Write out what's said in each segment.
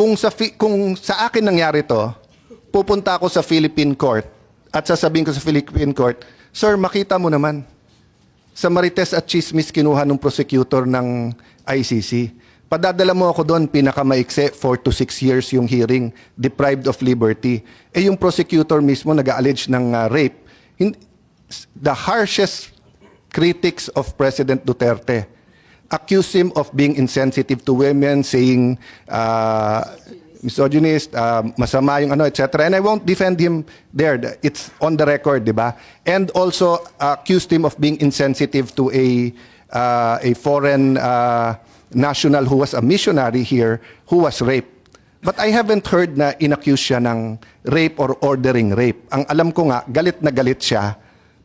kung sa akin nangyari to, pupunta ako sa Philippine court at sasabihin ko sa Philippine court, sir, makita mo naman. Sa Marites at Chismis kinuha ng prosecutor ng ICC. Padadala mo ako doon, pinakamaikse, 4 to 6 years yung hearing, deprived of liberty. Yung prosecutor mismo nag-allege ng rape. The harshest critics of President Duterte accuse him of being insensitive to women, saying misogynist, masama yung ano, etc. And I won't defend him there. It's on the record, di ba? And also accused him of being insensitive to a foreign national who was a missionary here who was raped. But I haven't heard na inaccuse siya ng rape or ordering rape. Ang alam ko nga, galit na galit siya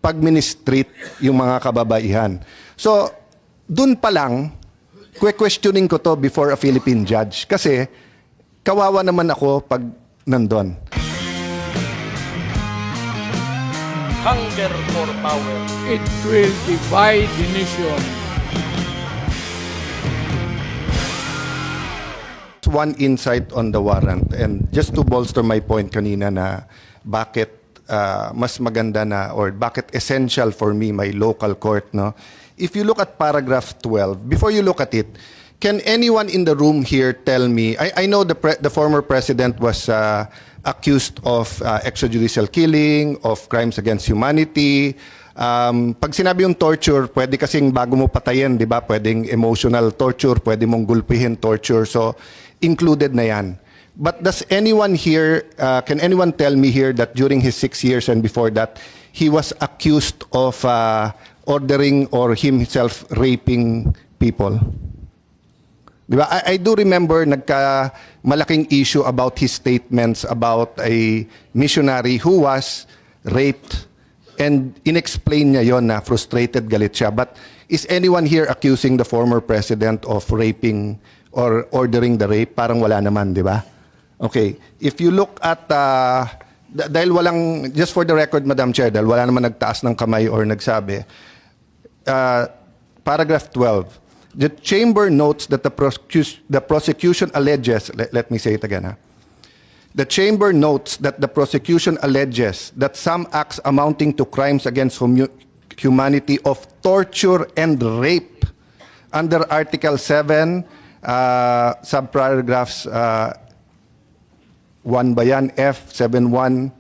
pag ministreat yung mga kababaihan. So, dun pa lang, questioning ko to before a Philippine judge. Kasi, kawawa naman ako pag nandun. Hunger for power. It will divide the nation. One insight on the warrant, and just to bolster my point kanina na bakit mas maganda na or bakit essential for me my local court, no? If you look at paragraph 12, before you look at it, can anyone in the room here tell me, I know the former president was accused of extrajudicial killing, of crimes against humanity. Pag sinabi yung torture, pwede kasing bago mo patayin, di ba? Pwedeng emotional torture, pwede mong gulpihin torture. So, included na yan. But does anyone here, can anyone tell me here that during his 6 years and before that, he was accused of ordering or himself raping people? Di ba? I do remember malaking issue about his statements about a missionary who was raped and inexplain niya yon na frustrated, galit siya. But is anyone here accusing the former president of raping or ordering the rape? Parang wala naman, di ba? Okay. If you look at, dahil walang, just for the record, Madam Chair, dahil wala naman nagtaas ng kamay or nagsabi, paragraph 12, the chamber notes that the prosecution alleges, let me say it again, the chamber notes that the prosecution alleges that some acts amounting to crimes against humanity of torture and rape under Article 7, subparagraphs 1 ba yan, F, 71,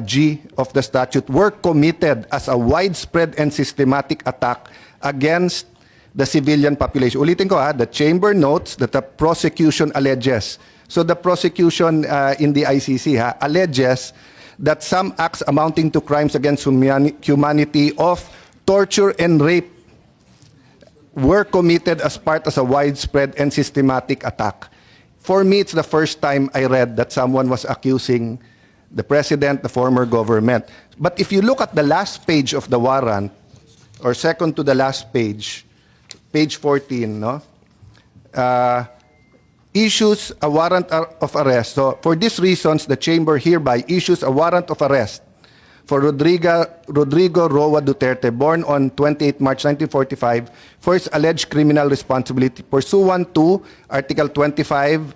G of the statute were committed as a widespread and systematic attack against the civilian population. Ulitin ko the chamber notes that the prosecution alleges. So the prosecution in the ICC alleges that some acts amounting to crimes against humanity of torture and rape were committed as a widespread and systematic attack. For me, it's the first time I read that someone was accusing the president, the former government. But if you look at the last page of the warrant, or second to the last page, page 14, no? Issues a warrant of arrest. So, for these reasons, the chamber hereby issues a warrant of arrest for Rodrigo Roa Duterte, born on 28 March 1945, for his alleged criminal responsibility pursuant to Article 25,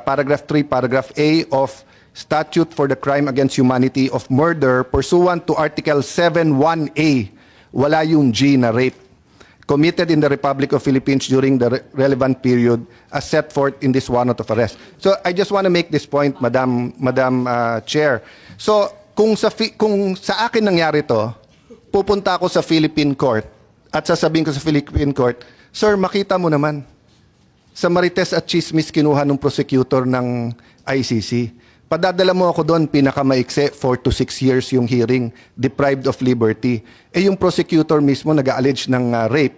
Paragraph 3, Paragraph A of Statute for the Crime Against Humanity of Murder, pursuant to Article 7(1)A, wala yung G na rape, committed in the Republic of Philippines during the relevant period as set forth in this warrant of arrest. So I just want to make this point, Madam Chair. So kung sa akin nangyari to, pupunta ako sa Philippine court at sasabihin ko sa Philippine court, sir, makita mo naman. Sa Marites at Chismis kinuha ng prosecutor ng ICC. Padadala mo ako doon, pinakamaikse, 4 to 6 years yung hearing, deprived of liberty. Yung prosecutor mismo nag-allege ng rape.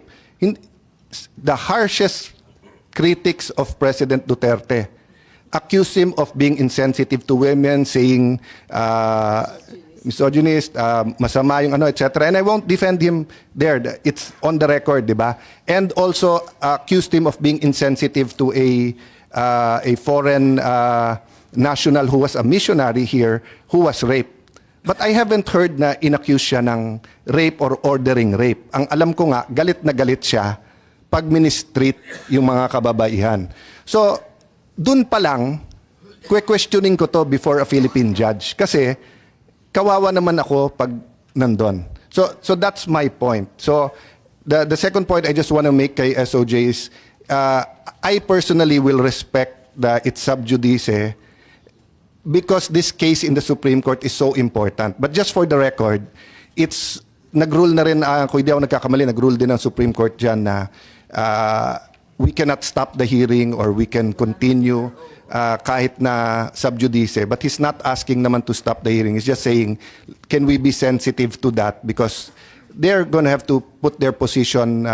The harshest critics of President Duterte accuse him of being insensitive to women, saying misogynist, masama yung ano, etc. And I won't defend him there. It's on the record, di ba? And also accused him of being insensitive to a foreign national who was a missionary here who was raped. But I haven't heard na inaccuse siya ng rape or ordering rape. Ang alam ko nga, galit na galit siya pag ministreat yung mga kababaihan. So, dun pa lang, questioning ko to before a Philippine judge. Kasi, kawawa naman ako pag nandun. So that's my point. So, the second point I just want to make kay SOJ is, I personally will respect its sub judice because this case in the Supreme Court is so important. But just for the record, nag-rule na rin, kung hindi ako nagkakamali, nag-rule din ang Supreme Court dyan na we cannot stop the hearing or we can continue kahit na sub judice. But he's not asking naman to stop the hearing. He's just saying, can we be sensitive to that? Because they're going to have to put their position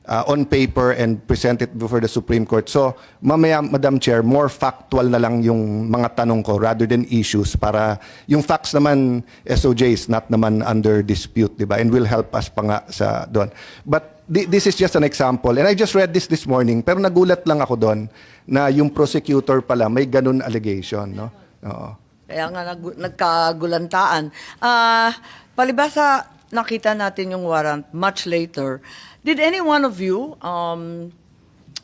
on paper and present it before the Supreme Court. So, mamaya, Madam Chair, more factual na lang yung mga tanong ko rather than issues para yung facts naman, SOJ is not naman under dispute, di ba? And will help us pa nga sa doon. But this is just an example. And I just read this morning, pero nagulat lang ako doon na yung prosecutor pala may ganun allegation, no? Oo. Kaya nga nagkagulantaan. Palibasa, nakita natin yung warrant much later. Did any one of you,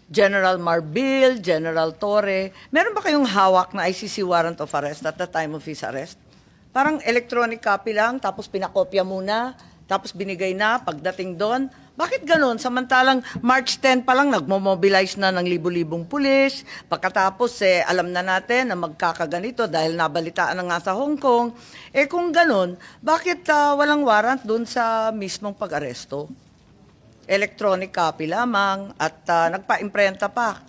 General Marbil, General Torre, meron ba kayong hawak na ICC warrant of arrest at the time of his arrest? Parang electronic copy lang, tapos pinakopya muna, tapos binigay na pagdating doon. Bakit ganun? Samantalang March 10 pa lang nagmo-mobilize na ng libu-libong pulis. Pagkatapos alam na natin na magkakaganito dahil nabalitaan na nga sa Hong Kong. Kung ganun, bakit walang warrant doon sa mismong pag-aresto? Electronic copy lamang at nagpa-imprenta pa.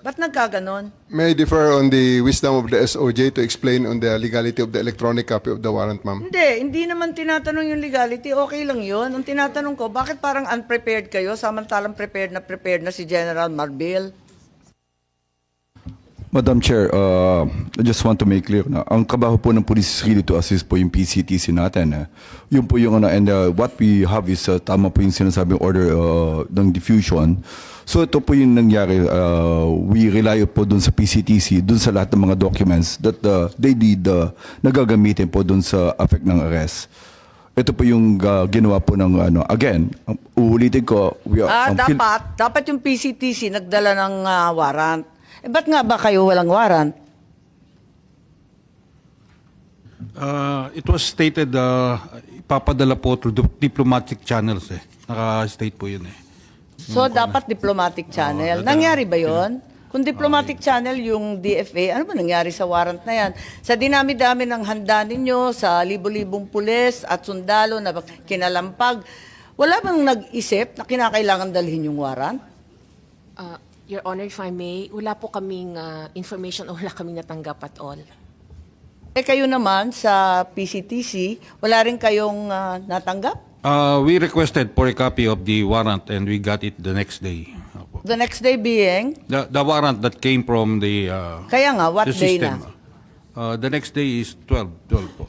Ba't nagkaganon? May I differ on the wisdom of the SOJ to explain on the legality of the electronic copy of the warrant, ma'am? Hindi naman tinatanong yung legality. Okay lang yun. Ang tinatanong ko, bakit parang unprepared kayo samantalang prepared na si General Marbil? Madam Chair, I just want to make clear na ang trabaho po ng police is really to assist po yung PCTC natin. Yun po yung and what we have is tama po yung sinasabing order ng diffusion. So ito po yung nangyari. We rely po dun sa PCTC, dun sa lahat ng mga documents that they did nagagamitin po dun sa effect ng arrest. Ito po yung ginawa po ng again, uulitin ko. Dapat yung PCTC nagdala ng warrant. Ba't nga ba kayo walang warrant? It was stated ipapadala po through diplomatic channels Naka-state po yun So, dapat diplomatic channel. Nangyari ba yon? Kung diplomatic channel yung DFA, ano ba nangyari sa warrant na yan? Sa dinami-dami ng handa ninyo, sa libo-libong pulis at sundalo na kinalampag, wala bang nag-isip na kinakailangan dalhin yung warrant? Your Honor, if I may, wala po kaming information o wala kaming natanggap at all. Kayo naman sa PCTC, wala rin kayong natanggap? We requested for a copy of the warrant and we got it the next day. The next day being? The warrant that came from the Kaya nga, what the day system. na? The next day is 12 po.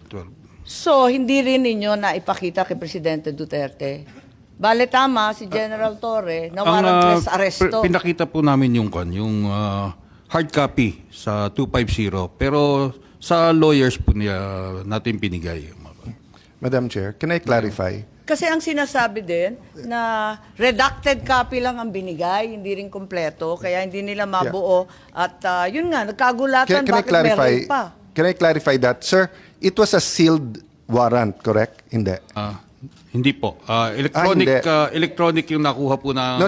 So, hindi rin ninyo na ipakita kay Presidente Duterte? Bale tama si General Torre na warrantless arresto. Pinakita po namin yung hard copy sa 250 pero sa lawyers po natin pinigay. Madam Chair, can I clarify? Kasi ang sinasabi din na redacted copy lang ang binigay, hindi rin kompleto, kaya hindi nila mabuo. At yun nga, nagkagulatan, bakit meron pa? Can I clarify that? Sir, it was a sealed warrant, correct? Hindi. Hindi po. hindi. Electronic yung nakuha po na... No.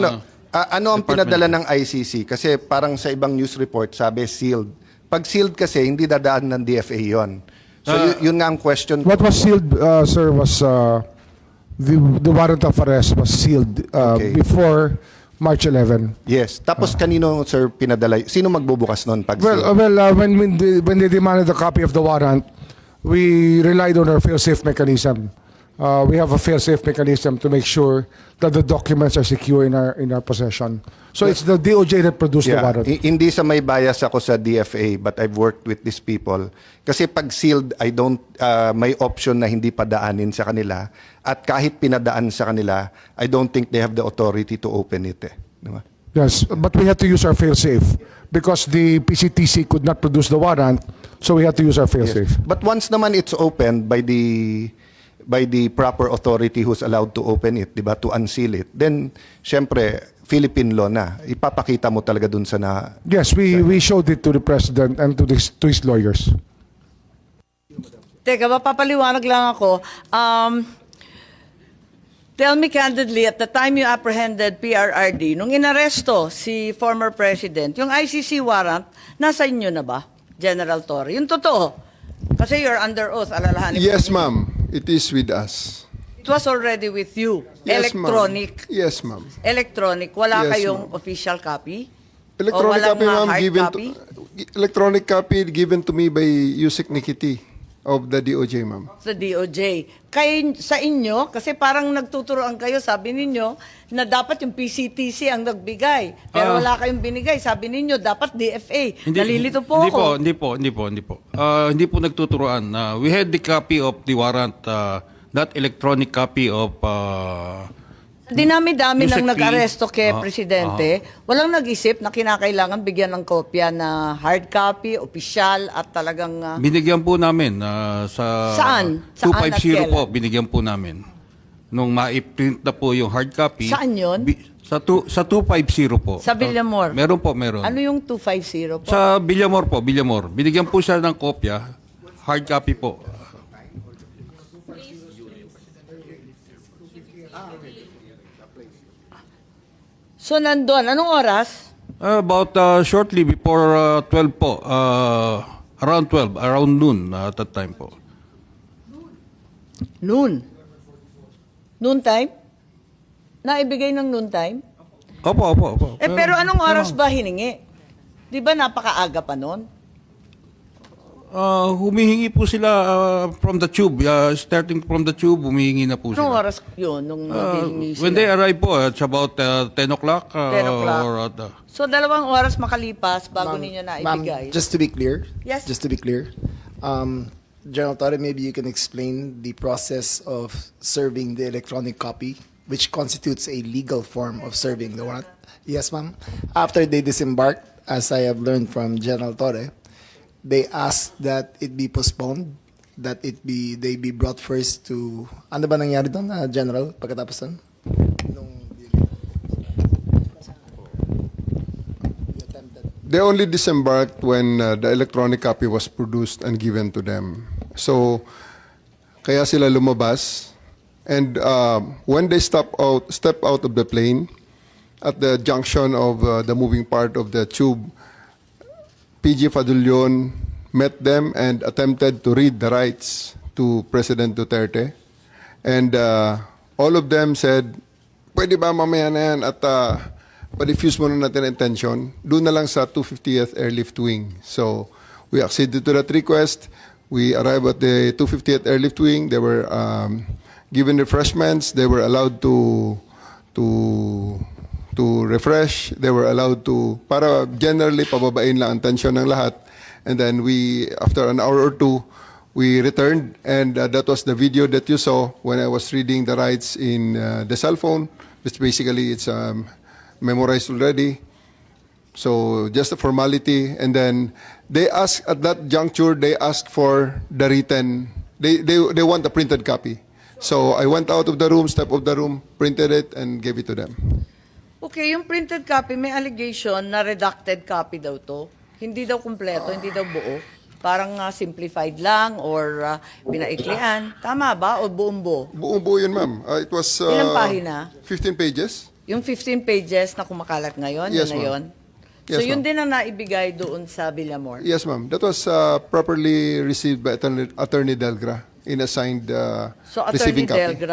Ano ang Department. pinadala ng ICC? Kasi parang sa ibang news report, sabi sealed. Pag sealed kasi, hindi dadaan ng DFA yon. So yun nga ang question. What was sealed, sir, was the warrant of arrest was sealed Okay. before March 11. Yes. Tapos kanino, sir, pinadala? Sino magbubukas noon pag sealed? When they demanded a copy of the warrant, we relied on our fail-safe mechanism. We have a fail-safe mechanism to make sure that the documents are secure in our possession. So it's the DOJ that produced the warrant. Hindi sa may bias ako sa DFA, but I've worked with these people. Kasi pag sealed, may option na hindi padaanin sa kanila. At kahit pinadaan sa kanila, I don't think they have the authority to open it. Diba? Yes, but we had to use our fail-safe because the PCTC could not produce the warrant, so we had to use our fail-safe. Yes. But once naman it's opened by the proper authority who's allowed to open it, 'di ba, to unseal it, then syempre Philippine law na. Ipapakita mo talaga dun sa na... Yes, we showed it to the president and to his lawyers. Teka, mapapaliwanag lang ako. Tell me candidly, at the time you apprehended PRRD, nung inaresto si former president, yung ICC warrant, nasa inyo na ba, General Torre? Yung totoo. Kasi you're under oath, alalahanin Yes, po ninyo. ma'am. It is with us. It was already with you. Yes, ma'am. Electronic. Yes, ma'am. Electronic. Wala Yes, kayong ma'am. official copy? Electronic O walang copy, ma'am, hard given copy? electronic copy given to me by Yusek Nikiti of the DOJ, ma'am. Sa DOJ. Sa inyo, kasi parang nagtuturoan kayo, sabi ninyo, na dapat yung PCTC ang nagbigay. Pero wala kayong binigay. Sabi ninyo, dapat DFA. Nalilito po ako. Hindi po. Hindi po nagtuturoan. We had the copy of the warrant, not electronic copy of... Dinami-dami Yusek nang P. nag-aresto kay Presidente. Walang nag-isip na kinakailangan bigyan ng kopya na hard copy, opisyal, at talagang... Binigyan po namin sa... Saan? Saan at 250 po, kailan? binigyan po namin. Nung ma-print na po yung hard copy... Saan yun? Sa 250 po. Sa Villamor? Meron po, meron. Ano yung 250 po? Sa Villamor po, Villamor. Binigyan po siya ng kopya, hard copy po. So, nandun. Anong oras? About shortly before 12 po. Around 12, around noon at that time po. Noon. Noon time? Naibigay ng noon time? Opo. Pero anong oras ba hiningi? Di ba napakaaga pa noon? Humihingi po sila from the tube. Starting from the tube, humihingi na po Anong sila. oras yun nung hiningi When sila? they arrive po, it's about 10 o'clock. 10 o'clock. Or, So, 2 oras makalipas bago ninyo naibigay. Ma'am, just to be clear, Yes. just to be clear, General Torre, maybe you can explain the process of serving the electronic copy, which constitutes a legal form of serving the warrant. Yes, ma'am. After they disembarked, as I have learned from General Torre, they asked that it be postponed, that they be brought first to, ano ba nangyari doon, General, pagkatapos doon? They only disembarked when the electronic copy was produced and given to them. So, kaya sila lumabas. And when they step out of the plane, at the junction of the moving part of the tube, PG Fadulion met them and attempted to read the rights to President Duterte. And all of them said, pwede ba mamaya na yan at pa-diffuse muna natin ang tension. Doon na lang sa 250th Airlift Wing. So we acceded to that request. We arrived at the 250th Airlift Wing. They were given refreshments. They were allowed to refresh. They were allowed to, para generally pababain lang ang tension ng lahat. And then we, after an hour or two, we returned, and that was the video that you saw when I was reading the rights in the cell phone, which basically it's memorized already. So just a formality. And then they asked, at that juncture, they asked for the written, they want the printed copy. So I went out of the room, stepped out of the room, printed it, and gave it to them. Okay, yung printed copy, may allegation na redacted copy daw to. Hindi daw kumpleto, hindi daw buo. Parang simplified lang or pinaiklian. Tama ba? O buong buo? Buong-buo yun, ma'am. It was... Ilang pahina? 15 pages. Yung 15 pages na kumakalat ngayon, Yes, yun na ma'am. yun? Yes, So yun ma'am. din ang naibigay doon sa Villamor? Yes, ma'am. That was properly received by Attorney Delgra in assigned So Attorney receiving copy. Delgra,